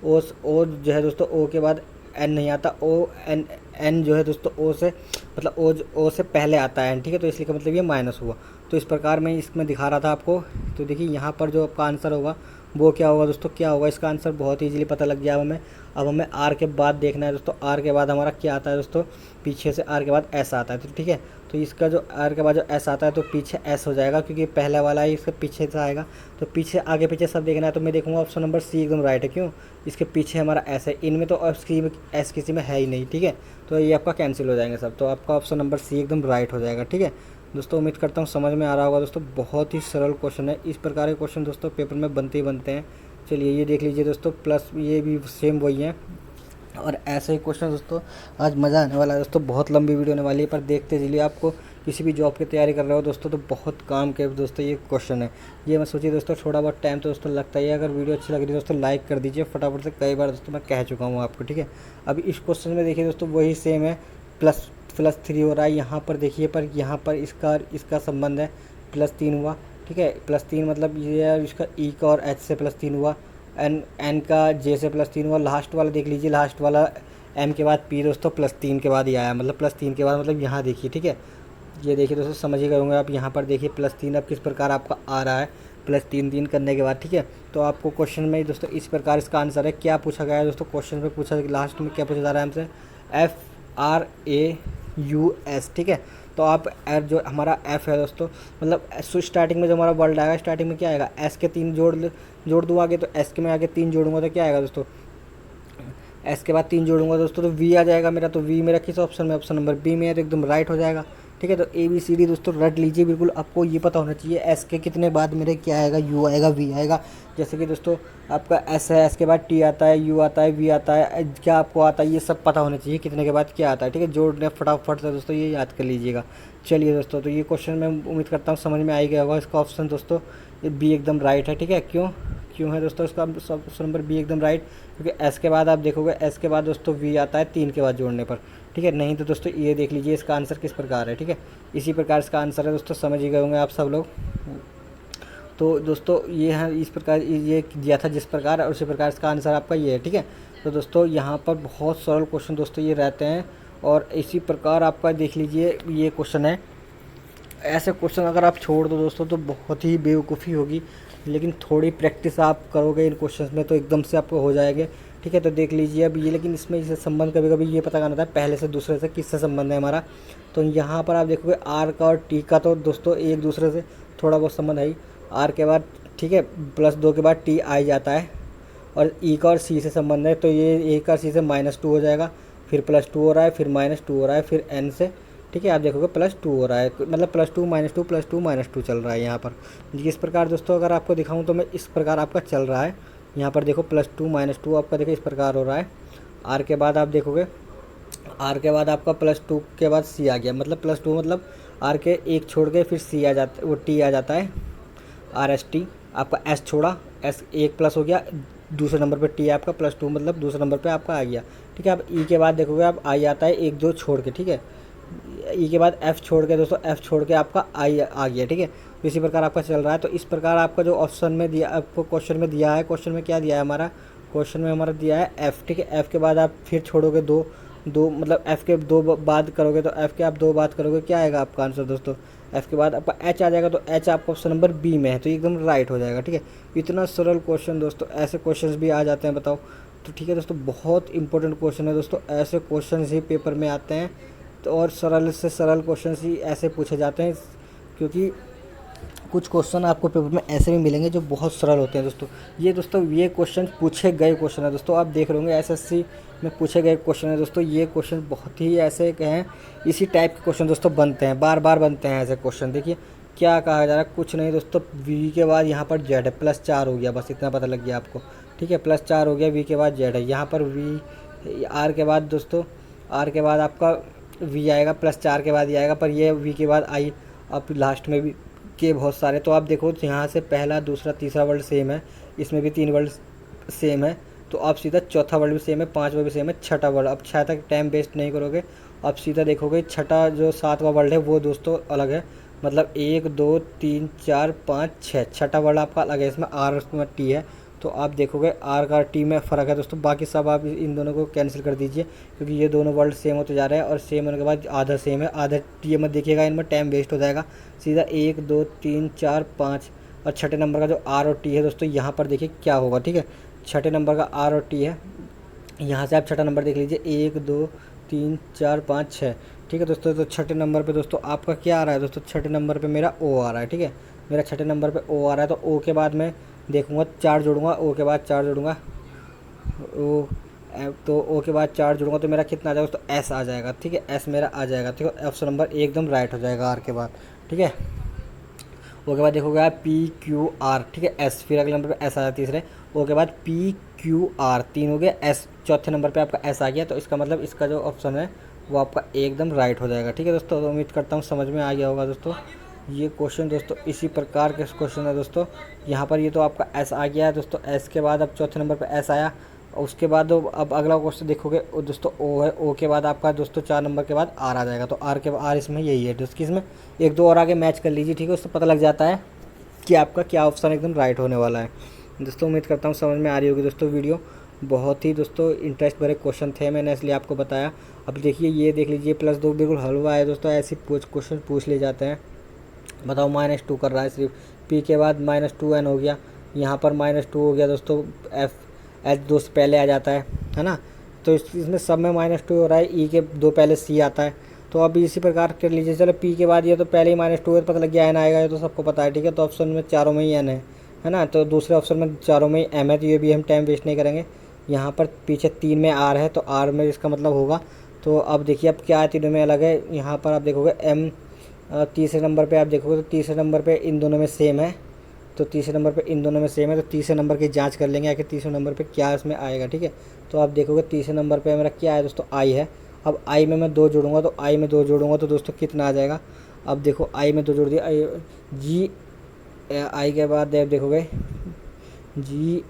ओ जो है दोस्तों, ओ के बाद एन नहीं आता, ओ एन जो है दोस्तों ओ से मतलब ओ से पहले आता है एन, ठीक है, तो इसलिए का मतलब ये माइनस हुआ। तो इस प्रकार मैं इसमें दिखा रहा था आपको। तो देखिए यहाँ पर जो आपका आंसर होगा वो क्या होगा दोस्तों, क्या होगा इसका आंसर बहुत ईजिली पता लग गया हमें। अब हमें आर के बाद देखना है दोस्तों, आर के बाद हमारा क्या आता है दोस्तों, पीछे से आर के बाद एस आता है। तो ठीक है, तो इसका जो आर के बाद जो एस आता है तो पीछे एस हो जाएगा, क्योंकि पहला वाला ही इसके पीछे से आएगा। तो पीछे आगे पीछे सब देखना है, तो मैं देखूँगा ऑप्शन नंबर सी एकदम राइट है। क्यों, इसके पीछे हमारा एस है, इनमें तो एस किसी में है ही नहीं। ठीक है, तो ये आपका कैंसिल हो जाएंगे सब, तो आपका ऑप्शन नंबर सी एकदम राइट हो जाएगा। ठीक है दोस्तों, उम्मीद करता हूँ समझ में आ रहा होगा दोस्तों। बहुत ही सरल क्वेश्चन है, इस प्रकार के क्वेश्चन दोस्तों पेपर में बनते ही बनते हैं। चलिए ये देख लीजिए दोस्तों, प्लस ये भी सेम वही है, और ऐसे ही क्वेश्चन दोस्तों आज मज़ा आने वाला है दोस्तों। बहुत लंबी वीडियो होने वाली है, पर देखते चलिए। आपको किसी भी जॉब की तैयारी कर रहे हो दोस्तों तो बहुत काम के दोस्तों ये क्वेश्चन है। ये मैं सोचिए दोस्तों, थोड़ा बहुत टाइम तो दोस्तों लगता ही है। अगर वीडियो अच्छी लग रही है दोस्तों लाइक कर दीजिए फटाफट से, कई बार दोस्तों मैं कह चुका हूँ आपको। ठीक है, अभी इस क्वेश्चन में देखिए दोस्तों वही सेम है, प्लस प्लस 3 हो रहा है यहाँ पर देखिए, पर यहाँ पर इसका संबंध है +3 हुआ। ठीक है, +3 मतलब ये इसका ई का और एच से +3 हुआ, एन का जे से +3 हुआ। लास्ट वाला देख लीजिए, लास्ट वाला एम के बाद पी दोस्तों +3 के बाद ही आया, मतलब +3 के बाद मतलब यहाँ देखिए। ठीक है, ये देखिए दोस्तों, समझ ही गए होंगे आप। यहाँ पर देखिए +3 अब किस प्रकार आपका आ रहा है, +3 करने के बाद। ठीक है, तो आपको क्वेश्चन में दोस्तों इस प्रकार इसका आंसर है। क्या पूछा गया है दोस्तों, क्वेश्चन में पूछा लास्ट में क्या पूछा जा रहा है हमसे, FRAUS। ठीक है, तो आप जो हमारा एफ है दोस्तों, मतलब स्टार्टिंग में जो हमारा वर्ड आएगा, स्टार्टिंग में क्या आएगा, एस के 3 जोड़ दूँ आगे, तो एस के में आगे 3 जोड़ूंगा तो क्या आएगा दोस्तों, एस के बाद 3 जोड़ूंगा दोस्तों तो वी आ जाएगा मेरा। तो वी मेरा किस ऑप्शन में, ऑप्शन नंबर बी में है, तो एकदम राइट हो जाएगा। ठीक है, तो ABCD दोस्तों रट लीजिए बिल्कुल, आपको ये पता होना चाहिए एस के कितने बाद मेरे क्या आएगा, यू आएगा, वी आएगा। जैसे कि दोस्तों आपका एस है, एस के बाद टी आता है, यू आता है, वी आता है, क्या आपको आता है, ये सब पता होना चाहिए कितने के बाद क्या आता है। ठीक है, जोड़ने फटाफट से दोस्तों ये याद कर लीजिएगा। चलिए दोस्तों, तो ये क्वेश्चन मैं उम्मीद करता हूँ समझ में आ ही गया होगा। इसका ऑप्शन दोस्तों बी एकदम राइट है। ठीक है, क्यों क्यों है दोस्तों इसका ऑप्शन नंबर बी एकदम राइट, क्योंकि एस के बाद आप देखोगे, एस के बाद दोस्तों वी आता है 3 के बाद जोड़ने पर। ठीक है, नहीं तो दोस्तों ये देख लीजिए इसका आंसर किस प्रकार है। ठीक है, इसी प्रकार इसका आंसर है दोस्तों, समझ ही गए होंगे आप सब लोग। तो दोस्तों ये है इस प्रकार ये दिया था जिस प्रकार, और उसी प्रकार इसका आंसर आपका ये है। ठीक है, तो दोस्तों यहाँ पर बहुत सरल क्वेश्चन दोस्तों ये रहते हैं, और इसी प्रकार आपका देख लीजिए ये क्वेश्चन है। ऐसे क्वेश्चन अगर आप छोड़ दो दोस्तों तो बहुत ही बेवकूफ़ी होगी, लेकिन थोड़ी प्रैक्टिस आप करोगे इन क्वेश्चंस में तो एकदम से आपको हो जाएंगे। ठीक है, तो देख लीजिए अब ये, लेकिन इसमें इसे संबंध कभी कभी ये पता करना था पहले से दूसरे से किससे संबंध है हमारा। तो यहाँ पर आप देखोगे आर का और टी का तो दोस्तों एक दूसरे से थोड़ा बहुत संबंध है ही, आर के बाद ठीक है +2 के बाद टी आ जाता है, और ई का और सी से संबंध है, तो ये ए का सी से -2 हो जाएगा, फिर +2 हो रहा है, फिर -2 हो रहा है, फिर एन से। ठीक है, आप देखोगे +2 हो रहा है, मतलब +2 -2 +2 -2 चल रहा है यहाँ पर। इस प्रकार दोस्तों अगर आपको दिखाऊं तो मैं इस प्रकार आपका चल रहा है। यहाँ पर देखो +2 -2 आपका देखो इस प्रकार हो रहा है। आर के बाद आप देखोगे, आर के बाद आपका +2 के बाद सी आ गया, मतलब +2 मतलब आर के एक छोड़ के फिर सी आ जाता, वो टी आ जाता है, RST। आपका एस छोड़ा, एस एक प्लस हो गया, दूसरे नंबर पे टी आपका +2 मतलब दूसरे नंबर पे आपका आ गया। ठीक है, अब ई के बाद देखोगे आप आई आता है 1 2 छोड़ के। ठीक है, ई के बाद एफ छोड़ के दोस्तों, एफ छोड़ के आपका आई आ गया। ठीक है, तो इसी प्रकार आपका चल रहा है। तो इस प्रकार आपका जो ऑप्शन में दिया, आपको क्वेश्चन में दिया है, क्वेश्चन में क्या दिया है हमारा, क्वेश्चन में हमारा दिया है एफ। ठीक है, एफ के बाद आप फिर छोड़ोगे दो मतलब एफ के 2 बाद करोगे, तो एफ के आप 2 बात करोगे, क्या आएगा आपका आंसर दोस्तों, एफ के बाद आपका एच आ जाएगा, तो एच आपका ऑप्शन नंबर बी में है, तो एकदम राइट हो जाएगा। ठीक है, इतना सरल क्वेश्चन दोस्तों, ऐसे क्वेश्चन भी आ जाते हैं बताओ। तो ठीक है दोस्तों, बहुत इंपॉर्टेंट क्वेश्चन है दोस्तों, ऐसे क्वेश्चन ही पेपर में आते हैं। तो और सरल से सरल क्वेश्चन ही ऐसे पूछे जाते हैं, क्योंकि कुछ क्वेश्चन आपको पेपर में ऐसे भी मिलेंगे जो बहुत सरल होते हैं दोस्तों। ये दोस्तों ये क्वेश्चन पूछे गए क्वेश्चन है दोस्तों, आप देख रहे होंगे SSC में पूछे गए क्वेश्चन है दोस्तों। ये क्वेश्चन बहुत ही ऐसे हैं, इसी टाइप के क्वेश्चन दोस्तों बनते हैं, बार बार बनते हैं ऐसे क्वेश्चन। देखिए क्या कहा जा रहा है, कुछ नहीं दोस्तों, वी के बाद यहाँ पर जेड है, +4 हो गया, बस इतना पता लग गया आपको। ठीक है, +4 हो गया, वी के बाद जेड है, यहाँ पर वी आर के बाद दोस्तों, आर के बाद आपका वी आएगा, +4 के बाद ही आएगा, पर ये वी के बाद आई अब लास्ट में भी के बहुत सारे। तो आप देखो यहाँ से पहला दूसरा तीसरा वर्ड सेम है, इसमें भी 3 वर्ड सेम है, तो आप सीधा चौथा वर्ड भी सेम है, 5वां भी सेम है, छठा वर्ड, अब 6 तक टाइम वेस्ट नहीं करोगे, आप सीधा देखोगे छठा जो 7वां वर्ड है वो दोस्तों अलग है, मतलब 1 2 3 4 5 6, छठा वर्ड आपका अलग है, इसमें आर उसमें टी है, तो आप देखोगे आर का टी में फ़र्क है दोस्तों। बाकी सब आप इन दोनों को कैंसिल कर दीजिए, क्योंकि ये दोनों वर्ड सेम होते जा रहे हैं, और सेम होने के बाद आधा सेम है, आधा टी मत देखिएगा, इनमें टाइम वेस्ट हो जाएगा। सीधा 1 2 3 4 5 और छठे नंबर का जो आर और टी है दोस्तों यहाँ पर देखिए क्या होगा, ठीक है। छठे नंबर का आर और टी है, यहाँ से आप छठा नंबर देख लीजिए, 1 2 3 4 5 6, ठीक है दोस्तों। तो छठे नंबर पे दोस्तों आपका क्या आ रहा है दोस्तों, छठे नंबर पे मेरा ओ आ रहा है, ठीक है। मेरा छठे नंबर पे ओ आ रहा है, तो ओ के बाद मैं देखूंगा 4 जोड़ूंगा, ओ के बाद 4 जोड़ूंगा, ओ तो ओ के बाद 4 जोड़ूंगा तो मेरा कितना आ जाएगा दोस्तों, एस आ जाएगा, ठीक है। एस मेरा आ जाएगा, ठीक है। ऑप्शन नंबर एकदम राइट हो जाएगा आर के बाद, ठीक है। ओ के बाद देखोगे आप पी क्यू आर, ठीक है, एस, फिर अगले नंबर पे एस आ जाए तीसरे। ओ के बाद पी क्यू आर, 3 हो गया, एस चौथे नंबर पे आपका एस आ गया, तो इसका मतलब इसका जो ऑप्शन है वो आपका एकदम राइट हो जाएगा, ठीक है दोस्तों। तो उम्मीद करता हूँ समझ में आ गया होगा दोस्तों। ये क्वेश्चन दोस्तों इसी प्रकार के क्वेश्चन है दोस्तों। यहाँ पर ये तो आपका एस आ गया है दोस्तों, एस के बाद अब चौथे नंबर पर एस आया, और उसके बाद अब अगला क्वेश्चन देखोगे दोस्तों ओ है, ओ के बाद आपका दोस्तों 4 नंबर के बाद आर आ जाएगा, तो आर के आर इसमें यही है दोस्तों। इसमें एक दो और आगे मैच कर लीजिए, ठीक है, उससे पता लग जाता है कि आपका क्या ऑप्शन एकदम राइट होने वाला है दोस्तों। उम्मीद करता हूँ समझ में आ रही होगी दोस्तों वीडियो। बहुत ही दोस्तों इंटरेस्ट भरे क्वेश्चन थे, मैंने इसलिए आपको बताया। अब देखिए ये देख लीजिए, +2 बिल्कुल हलवा है दोस्तों, ऐसे क्वेश्चन पूछ ले जाते हैं। बताओ -2 कर रहा है सिर्फ, पी के बाद -2n हो गया, यहाँ पर -2 हो गया दोस्तों, एफ एच 2 से पहले आ जाता है ना। तो इसमें सब में -2 हो रहा है, ई के 2 पहले सी आता है। तो अब इसी प्रकार कर लीजिए, चलो पी के बाद ये तो पहले ही -2 है, पता लग गया एन आएगा, ये तो सबको पता है, ठीक है। तो ऑप्शन में चारों में ही एन है ना। तो दूसरे ऑप्शन में चारों में ही एम है, तो ये भी हम टाइम वेस्ट नहीं करेंगे। यहाँ पर पीछे 3 में आर है, तो आर में इसका मतलब होगा। तो अब देखिए अब क्या है, तीनों में अलग है। यहाँ पर आप देखोगे एम तीसरे नंबर पे आप देखोगे तो तीसरे नंबर पे इन दोनों में सेम है, तो तीसरे नंबर पे इन दोनों में सेम है, तो तीसरे नंबर की जांच कर लेंगे आखिर तीसरे नंबर पे क्या इसमें आएगा, ठीक है। तो आप देखोगे तीसरे नंबर पे मेरा क्या है दोस्तों, आई है। अब आई में मैं 2 जोड़ूंगा, तो आई में 2 जोड़ूंगा तो दोस्तों कितना आ जाएगा। अब देखो आई में 2 जोड़ दिया, आई जी, आई के बाद आप देखोगे जी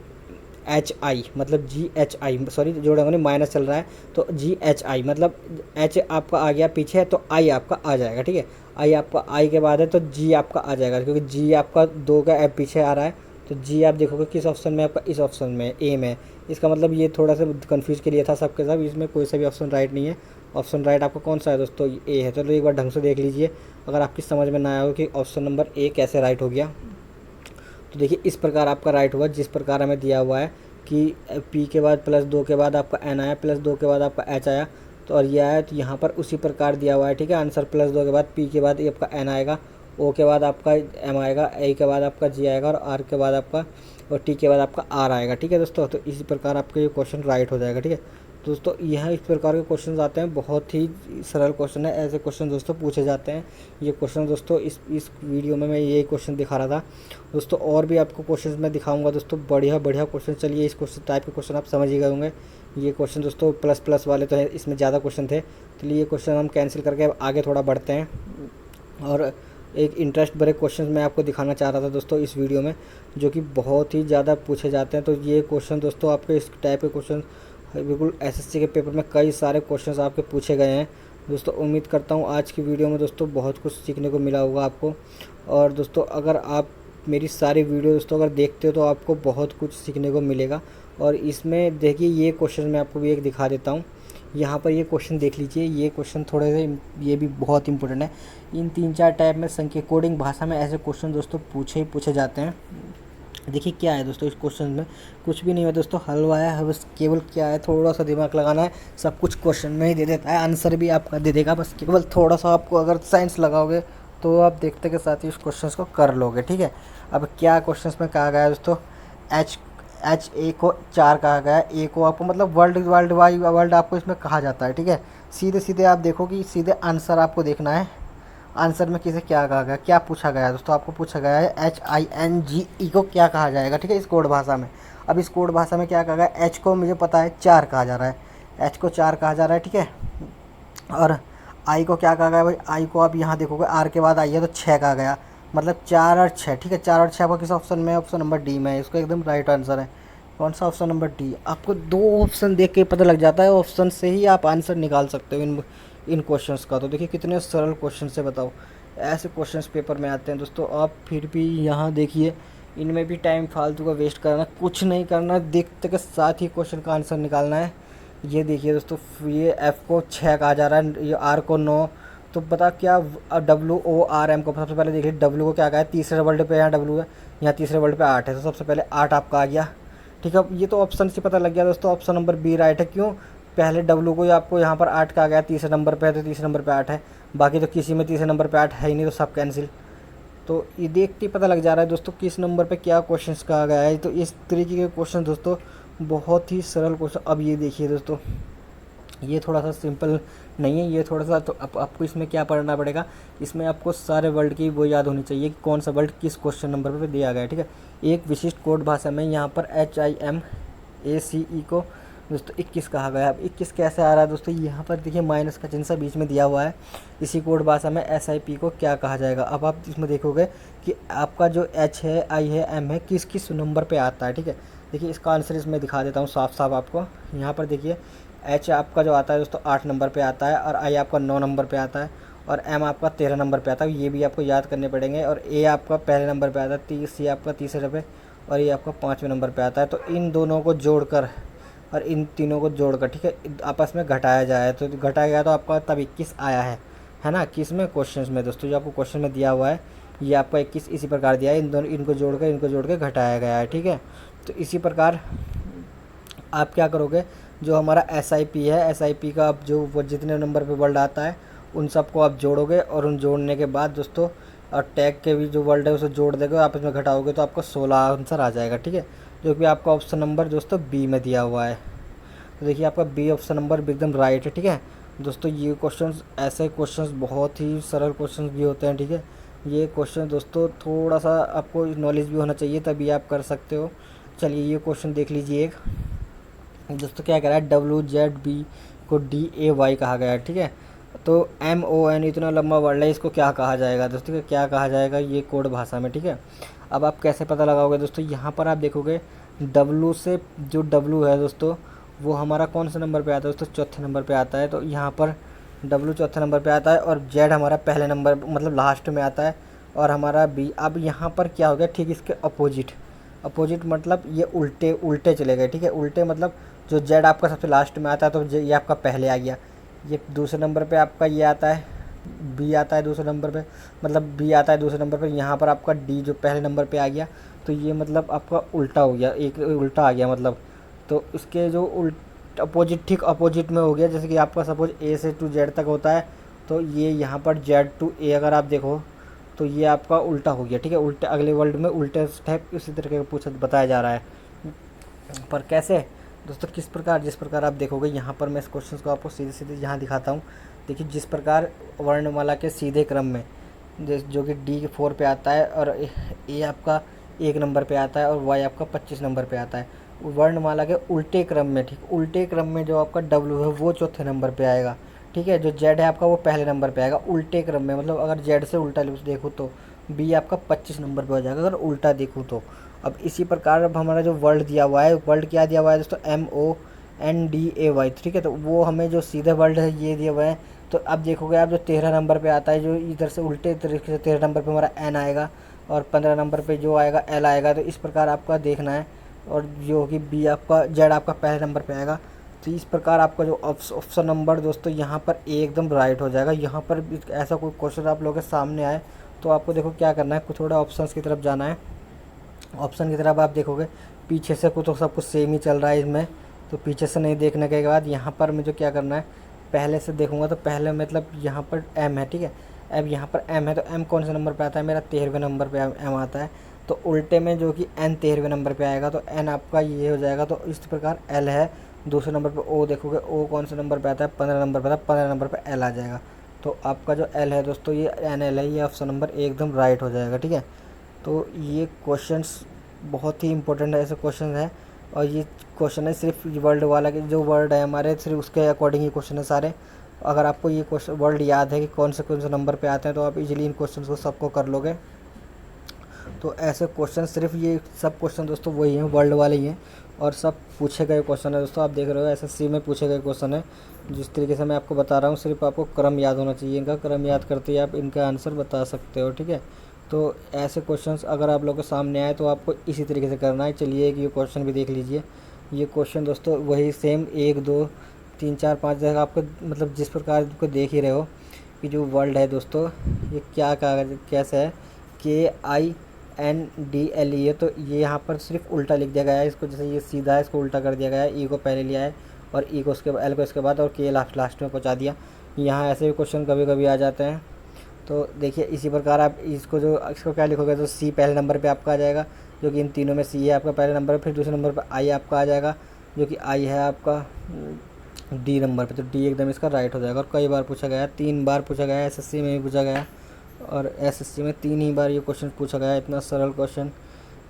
एच आई, मतलब जी एच आई, सॉरी जोड़ेंगे नहीं, माइनस चल रहा है, तो जी एच आई मतलब एच आपका आ गया पीछे, तो आई आपका आ जाएगा, ठीक है। आई आपका आई के बाद है, तो जी आपका आ जाएगा, क्योंकि जी आपका 2 का पीछे आ रहा है, तो जी आप देखोगे किस ऑप्शन में, आपका इस ऑप्शन में ए में। इसका मतलब ये थोड़ा सा कन्फ्यूज के लिए था सबके सब, इसमें कोई सा भी ऑप्शन राइट नहीं है। ऑप्शन राइट आपका कौन सा है दोस्तों, ए है। चलो एक बार ढंग से देख लीजिए, अगर आपकी समझ में ना आया हो कि ऑप्शन नंबर ए कैसे राइट हो गया, तो देखिए इस प्रकार आपका राइट हुआ, जिस प्रकार हमें दिया हुआ है कि पी के बाद +2 के बाद आपका एन आया, +2 के बाद आपका एच आया, तो और ये आया, तो यहाँ पर उसी प्रकार दिया हुआ है, ठीक है। आंसर +2 के बाद पी के बाद ये आपका एन आएगा, ओ के बाद आपका एम आएगा, ए के बाद आपका जी आएगा, और आर के बाद आपका, और टी के बाद आपका आर आएगा, ठीक है दोस्तों। तो इसी प्रकार आपका ये क्वेश्चन राइट हो जाएगा, ठीक है दोस्तों। यहाँ इस प्रकार के क्वेश्चन आते हैं, बहुत ही सरल क्वेश्चन है, ऐसे क्वेश्चन दोस्तों पूछे जाते हैं। ये क्वेश्चन दोस्तों इस वीडियो में मैं यही क्वेश्चन दिखा रहा था दोस्तों, और भी आपको क्वेश्चन मैं दिखाऊंगा दोस्तों, बढ़िया बढ़िया क्वेश्चन। चलिए इस क्वेश्चन टाइप के क्वेश्चन आप समझ ही गए होंगे। ये क्वेश्चन दोस्तों प्लस वाले तो है, इसमें ज़्यादा क्वेश्चन थे, चलिए ये क्वेश्चन हम कैंसिल करके अब आगे थोड़ा बढ़ते हैं। और एक इंटरेस्ट भरे क्वेश्चन मैं आपको दिखाना चाह रहा था दोस्तों इस वीडियो में, जो कि बहुत ही ज़्यादा पूछे जाते हैं। तो ये क्वेश्चन दोस्तों आपके इस टाइप के क्वेश्चन बिल्कुल एसएससी के पेपर में कई सारे क्वेश्चंस आपके पूछे गए हैं दोस्तों। उम्मीद करता हूँ आज की वीडियो में दोस्तों बहुत कुछ सीखने को मिला होगा आपको। और दोस्तों अगर आप मेरी सारी वीडियो दोस्तों अगर देखते हो तो आपको बहुत कुछ सीखने को मिलेगा। और इसमें देखिए ये क्वेश्चन मैं आपको भी एक दिखा देता हूँ। यहाँ पर ये क्वेश्चन देख लीजिए, ये क्वेश्चन थोड़े से ये भी बहुत इंपॉर्टेंट है। इन 3-4 टाइप में संख्या कोडिंग भाषा में ऐसे क्वेश्चन दोस्तों पूछे जाते हैं। देखिए क्या है दोस्तों, इस क्वेश्चन में कुछ भी नहीं है दोस्तों, हलवा है, बस केवल क्या है थोड़ा सा दिमाग लगाना है, सब कुछ क्वेश्चन में ही दे देता है, आंसर भी आपका दे देगा, बस केवल थोड़ा सा आपको अगर साइंस लगाओगे तो आप देखते के साथ ही उस क्वेश्चन को कर लोगे, ठीक है। अब क्या क्वेश्चन में कहा गया है दोस्तों, एच ए को 4 कहा गया है, ए को आपको मतलब वर्ल्ड आपको इसमें कहा जाता है, ठीक है। सीधे सीधे आप देखो कि सीधे आंसर आपको देखना है, आंसर में किसे क्या कहा गया, क्या पूछा गया है दोस्तों, आपको पूछा गया है HINGE को क्या कहा जाएगा, ठीक है, इस कोड भाषा में। अब इस कोड भाषा में क्या कहा गया, एच को मुझे पता है 4 कहा जा रहा है, एच को 4 कहा जा रहा है, ठीक है। और आई को क्या कहा गया भाई, आई को आप यहाँ देखोगे आर के बाद आई है तो 6 कहा गया, मतलब 4 और 6, ठीक है। 4 और 6 आपको किस ऑप्शन में, ऑप्शन नंबर डी में है, इसको एकदम राइट आंसर है। कौन सा, ऑप्शन नंबर डी। आपको 2 ऑप्शन देख के पता लग जाता है, ऑप्शन से ही आप आंसर निकाल सकते हो इन क्वेश्चंस का। तो देखिए कितने सरल क्वेश्चन से, बताओ ऐसे क्वेश्चंस पेपर में आते हैं दोस्तों। आप फिर भी यहाँ देखिए, इनमें भी टाइम फालतू का वेस्ट करना, कुछ नहीं करना, देखते के साथ ही क्वेश्चन का आंसर निकालना है। ये देखिए दोस्तों, ये एफ़ को 6 कहा जा रहा है, ये आर को 9, तो बता क्या WORM को सबसे पहले देख लीजिए, W को क्या कहा है, तीसरे वर्ड पे यहाँ W है, यहाँ तीसरे वर्ड पे 8 है, तो सबसे पहले 8 आपका आ गया। ठीक है, ये तो ऑप्शन से पता लग गया दोस्तों, ऑप्शन नंबर बी राइट है। क्यों, पहले W को आपको यहाँ पर 8 का आ गया, तीसरे नंबर पे है तो तीसरे नंबर पे 8 है, बाकी तो किसी में तीसरे नंबर पे 8 है ही नहीं, तो सब कैंसिल। तो ये देख के पता लग जा रहा है दोस्तों किस नंबर पे क्या क्वेश्चन कहा गया है। तो इस तरीके के क्वेश्चन दोस्तों बहुत ही सरल क्वेश्चन। अब ये देखिए दोस्तों, ये थोड़ा सा सिंपल नहीं है, ये थोड़ा सा, तो आपको इसमें क्या पढ़ना पड़ेगा, इसमें आपको सारे वर्ड की वो याद होनी चाहिए कि कौन सा वर्ड किस क्वेश्चन नंबर पे दिया गया है। ठीक है, एक विशिष्ट कोड भाषा में यहाँ पर HIMACE को दोस्तों 21 कहा गया है। अब 21 कैसे आ रहा है दोस्तों, यहाँ पर देखिए माइनस का चिन्ह सा बीच में दिया हुआ है। इसी कोड भाषा में SIP को क्या कहा जाएगा। अब आप इसमें देखोगे कि आपका जो H है, I है, M है, किस किस नंबर पे आता है। ठीक है, देखिए इसका आंसर इसमें दिखा देता हूँ साफ साफ आपको। यहाँ पर देखिए H आपका जो आता है दोस्तों 8 नंबर पे आता है, और I आपका 9 नंबर पे आता है, और M आपका 13 नंबर पे आता है। ये भी आपको याद करने पड़ेंगे। और A आपका पहले नंबर पे आता है, C आपका तीसरे पे, और ये आपका 5वें नंबर पे आता है। तो इन दोनों को जोड़कर और इन तीनों को जोड़कर, ठीक है, आपस में घटाया जाए, तो घटाया गया तो आपका तब 21 आया है ना। किस में, क्वेश्चन में दोस्तों, जो आपको क्वेश्चन में दिया हुआ है ये आपका 21 इसी प्रकार दिया है, इन दोनों इनको जोड़ के घटाया गया है। ठीक है, तो इसी प्रकार आप क्या करोगे, जो हमारा SIP है, SIP का आप जो वो जितने नंबर पे वर्ड आता है उन सबको आप जोड़ोगे, और उन जोड़ने के बाद दोस्तों और टैग के भी जो वर्ड है उसे जोड़ देंगे, आप इसमें घटाओगे तो आपका 16 आंसर आ जाएगा। ठीक है, जो कि आपका ऑप्शन नंबर दोस्तों बी में दिया हुआ है। तो देखिए आपका बी ऑप्शन नंबर एकदम राइट है। ठीक है दोस्तों, ये क्वेश्चंस, ऐसे क्वेश्चंस बहुत ही सरल क्वेश्चंस भी होते हैं। ठीक है, ये क्वेश्चन दोस्तों थोड़ा सा आपको नॉलेज भी होना चाहिए तभी आप कर सकते हो। चलिए ये क्वेश्चन देख लीजिए एक दोस्तों, क्या कह रहा है, WZB को DAY कहा गया है। ठीक है, तो MON इतना लंबा वर्ड है, इसको क्या कहा जाएगा दोस्तों, क्या कहा जाएगा ये कोड भाषा में। ठीक है, अब आप कैसे पता लगाओगे दोस्तों, यहाँ पर आप देखोगे W से, जो W है दोस्तों वो हमारा कौन से नंबर पे आता है दोस्तों, चौथे नंबर पे आता है। तो यहाँ पर W चौथे नंबर पे आता है, और Z हमारा पहले नंबर मतलब लास्ट में आता है, और हमारा B। अब यहाँ पर क्या हो गया, ठीक इसके अपोजिट मतलब ये उल्टे चले गए। ठीक है, उल्टे मतलब जो Z आपका सबसे लास्ट में आता है तो ये आपका पहले आ गया, ये दूसरे नंबर पे आपका ये आता है, B आता है दूसरे नंबर पे, मतलब B आता है दूसरे नंबर पे। यहाँ पर आपका D जो पहले नंबर पे आ गया, तो ये मतलब आपका उल्टा हो गया, एक उल्टा आ गया मतलब। तो इसके जो अपोजिट, ठीक अपोजिट में हो गया। जैसे कि आपका सपोज A से टू Z तक होता है, तो ये यहाँ पर Z टू A अगर आप देखो तो ये आपका उल्टा हो गया। ठीक है, उल्टे अगले वर्ड में उल्टे स्टेप इसी तरीके का पूछा बताया जा रहा है। पर कैसे दोस्तों, किस प्रकार, जिस प्रकार आप देखोगे यहाँ पर, मैं इस क्वेश्चन को आपको सीधे सीधे यहाँ दिखाता हूँ। देखिए जिस प्रकार वर्णमाला के सीधे क्रम में जो कि D के 4 पे आता है, और A आपका 1 नंबर पे आता है, और Y आपका 25 नंबर पे आता है। वर्णमाला के उल्टे क्रम में, ठीक उल्टे क्रम में जो आपका W है वो चौथे नंबर पे आएगा। ठीक है, जो Z है आपका वो पहले नंबर पे आएगा उल्टे क्रम में, मतलब अगर Z से उल्टा देखो तो B आपका 25 नंबर पे हो जाएगा अगर उल्टा देखूँ तो। अब इसी प्रकार अब हमारा जो वर्ड दिया हुआ है, वर्ड क्या दिया हुआ है दोस्तों, MONDAY। ठीक है, तो वो हमें जो सीधे वर्ड है ये दिया हुआ है। तो अब देखोगे आप, जो 13 नंबर पे आता है, जो इधर से उल्टे तरीके से 13 नंबर पे हमारा N आएगा, और 15 नंबर पे जो आएगा L आएगा। तो इस प्रकार आपका देखना है, और जो कि B आपका, Z आपका पहले नंबर पे आएगा। तो इस प्रकार आपका जो ऑप्शन नंबर दोस्तों यहाँ पर एकदम राइट हो जाएगा। यहाँ पर ऐसा कोई क्वेश्चन आप लोगों के सामने आए तो आपको देखो क्या करना है, कुछ थोड़ा ऑप्शंस की तरफ जाना है। ऑप्शन की तरफ आप देखोगे पीछे से कुछ तो सब कुछ सेम ही चल रहा है इसमें, तो पीछे से नहीं देखने के बाद यहाँ पर मुझे क्या करना है, पहले से देखूंगा। तो पहले मतलब यहाँ पर M है। ठीक है, अब यहाँ पर M है, तो M कौन से नंबर पे आता है, मेरा 13वें नंबर पे M आता है। तो उल्टे में जो कि N 13वें नंबर पे आएगा, तो N आपका ये हो जाएगा। तो इस प्रकार L है दूसरे नंबर पे। O देखोगे, O कौन से नंबर पे आता है, 15 नंबर पे आता है, 15 नंबर पे L आ जाएगा। तो आपका जो L है दोस्तों, ये NL है, ये ऑप्शन नंबर एकदम राइट हो जाएगा। ठीक है, तो ये क्वेश्चंस बहुत ही इंपॉर्टेंट ऐसे क्वेश्चन है, और ये क्वेश्चन है सिर्फ वर्ल्ड वाला के जो वर्ड है हमारे, सिर्फ उसके अकॉर्डिंग ही क्वेश्चन है सारे। अगर आपको ये क्वेश्चन वर्ड याद है कि कौन से नंबर पे आते हैं, तो आप इजीली इन क्वेश्चन को सबको कर लोगे। तो ऐसे क्वेश्चन, सिर्फ ये सब क्वेश्चन दोस्तों वही हैं, वर्ल्ड वाले ही हैं, और सब पूछे गए क्वेश्चन है दोस्तों। आप देख रहे हो SSC में पूछे गए क्वेश्चन है। जिस तरीके से मैं आपको बता रहा हूँ, सिर्फ आपको क्रम याद होना चाहिए, इनका क्रम याद करते ही आप इनका आंसर बता सकते हो। ठीक है, तो ऐसे क्वेश्चंस अगर आप लोगों के सामने आए तो आपको इसी तरीके से करना है। चलिए एक ये क्वेश्चन भी देख लीजिए। ये क्वेश्चन दोस्तों वही सेम 1 2 3 4 5 जगह आपको, मतलब जिस प्रकार को देख ही रहे हो, कि जो वर्ल्ड है दोस्तों ये क्या कैसे है, KINDLE है। तो ये यहाँ पर सिर्फ उल्टा लिख दिया गया है इसको, जैसे ये सीधा है इसको उल्टा कर दिया गया है, ई को पहले लिया है और ई को उसके एल को इसके बाद और के लास्ट में पहुँचा दिया। यहाँ ऐसे भी क्वेश्चन कभी कभी आ जाते हैं। तो देखिए इसी प्रकार आप इसको क्या लिखोगे, तो सी पहले नंबर पे आपका आ जाएगा, जो कि इन तीनों में सी है आपका पहले नंबर पे। फिर दूसरे नंबर पे आई आपका आ जाएगा, जो कि आई है आपका डी नंबर पे। तो डी एकदम इसका राइट हो जाएगा। और कई बार पूछा गया है, 3 बार पूछा गया है, SSC में भी पूछा गया है और SSC में 3 ही बार ये क्वेश्चन पूछा गया है, इतना सरल क्वेश्चन।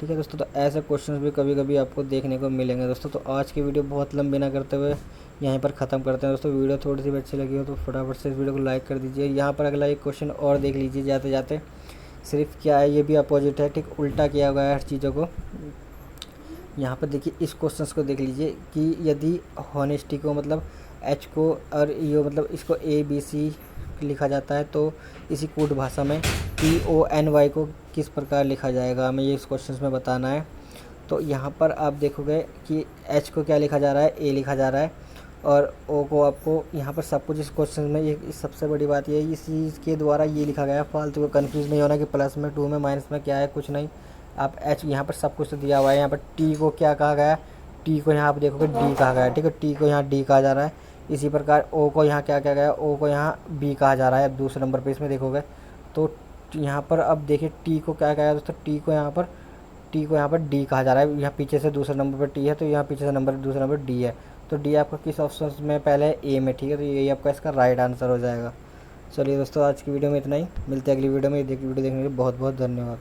ठीक है दोस्तों, तो ऐसे क्वेश्चंस भी कभी कभी आपको देखने को मिलेंगे दोस्तों। तो आज की वीडियो बहुत लंबी ना करते हुए यहीं पर ख़त्म करते हैं दोस्तों। वीडियो थोड़ी सी भी अच्छी लगी हो तो फटाफट से इस वीडियो को लाइक कर दीजिए। यहाँ पर अगला एक क्वेश्चन और देख लीजिए जाते जाते। सिर्फ क्या है, ये भी अपोजिट है, ठीक उल्टा किया गया है हर चीज़ों को। यहाँ पर देखिए इस क्वेश्चन को देख लीजिए कि यदि हॉनेस्टी को मतलब H को और ये मतलब इसको ABC लिखा जाता है, तो इसी कोड भाषा में TONY को किस प्रकार लिखा जाएगा, हमें ये इस क्वेश्चन में बताना है। तो यहाँ पर आप देखोगे कि H को क्या लिखा जा रहा है, A लिखा जा रहा है और O को आपको यहाँ पर सब कुछ इस क्वेश्चन में, ये सबसे बड़ी बात ये है इस चीज़ के द्वारा ये लिखा गया है। फालतू को कन्फ्यूज़ नहीं होना कि प्लस में 2 में माइनस में क्या है, कुछ नहीं। आप H यहाँ पर सब कुछ तो दिया हुआ है। यहाँ पर T को क्या कहा गया है, T को यहाँ आप देखोगे D कहा गया है, ठीक है। T को यहाँ D कहा जा रहा है। इसी प्रकार O को यहाँ क्या कहा गया है, O को यहाँ B कहा जा रहा है दूसरे नंबर पे इसमें देखोगे। तो यहाँ पर अब देखिए T को क्या कहा है दोस्तों, T को यहाँ पर D कहा जा रहा है। यहाँ पीछे से दूसरे नंबर पर T है, तो यहाँ पीछे से दूसरे नंबर D है। तो D आपका किस ऑप्शन में पहले A में, ठीक है। तो यही आपका इसका राइट आंसर हो जाएगा। चलिए दोस्तों, आज की वीडियो में इतना ही, मिलते हैं अगली वीडियो में। वीडियो देखने के लिए बहुत बहुत धन्यवाद।